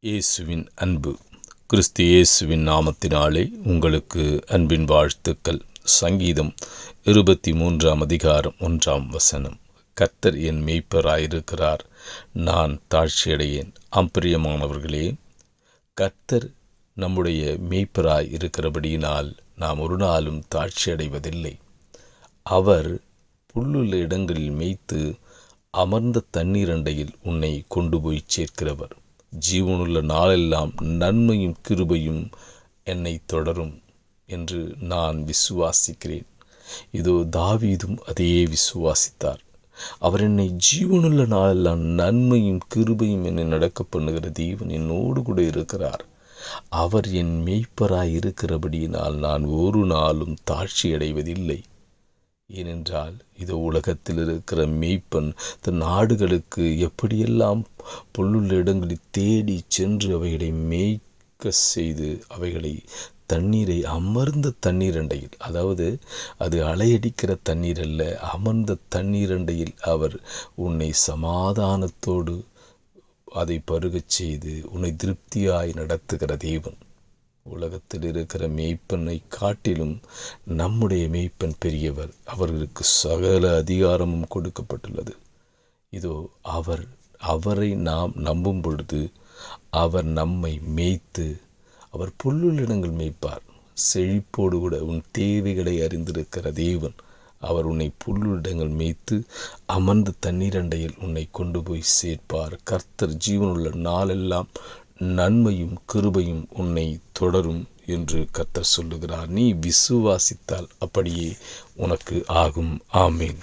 இயேசுவின் அன்பு. கிறிஸ்து இயேசுவின் நாமத்தினாலே உங்களுக்கு அன்பின் வாழ்த்துக்கள். சங்கீதம் 23:1 கர்த்தர் என் மேய்ப்பராயிருக்கிறார், நான் தாழ்ச்சியடையேன். பிரியமானவர்களே, கர்த்தர் நம்முடைய மேய்ப்பராய் இருக்கிறபடியினால் நாம் ஒரு நாளும் தாழ்ச்சியடைவதில்லை. அவர் புல்லுள்ள இடங்களில் மேய்த்து அமர்ந்த தண்ணீர் அண்டையில் உன்னை கொண்டு போய் சேர்க்கிறவர். ஜீவனுள்ள நாளெல்லாம் நன்மையும் கிருபையும் என்னை தொடரும் என்று நான் விசுவாசிக்கிறேன். இதோ தாவீதும் அதையே விசுவாசித்தார். அவர் என்னை ஜீவனுள்ள நாளெல்லாம் நன்மையும் கிருபையும் என்னை நடக்க பண்ணுகிற தேவன் என்னோடு கூட இருக்கிறார். அவர் என் மேய்ப்பராய் இருக்கிறபடியினால் நான் ஒரு நாளும் தாழ்ச்சி அடைவதில்லை. ஏனென்றால் இது உலகத்தில் இருக்கிற மேய்ப்பன் தன் நாடுகளுக்கு எப்படியெல்லாம் புல்லுள்ள இடங்களில் தேடி சென்று அவைகளை மேய்க்க செய்து அவைகளை தண்ணீரை அமர்ந்த தண்ணீரண்டையில், அதாவது அது அலையடிக்கிற தண்ணீர் அல்ல, அமர்ந்த தண்ணீரண்டையில் அவர் உன்னை சமாதானத்தோடு அதை பருகச் செய்து உன்னை திருப்தியாய் நடத்துகிற தேவன். உலகத்தில் இருக்கிற மேய்ப்பனை காட்டிலும் நம்முடைய மேய்ப்பன் பெரியவர். அவர்களுக்கு சகல அதிகாரமும் கொடுக்கப்பட்டுள்ளது. இதோ அவரை நாம் நம்பும் பொழுது அவர் நம்மை மேய்த்து, அவர் புல்லுள்ளிடங்கள் மேய்ப்பார். செழிப்போடு கூட உன் தேவைகளை அறிந்திருக்கிற தேவன். அவர் உன்னை புல்லுள்ளிடங்கள் மேய்த்து அமர்ந்த தண்ணீரண்டையில் உன்னை கொண்டு போய் சேர்ப்பார். கர்த்தர் ஜீவனுள்ள நாளெல்லாம் நன்மையும் கிருபையும் உன்னை தொடரும் என்று கர்த்தர் சொல்லுகிறார். நீ விசுவாசித்தால் அப்படியே உனக்கு ஆகும். ஆமேன்.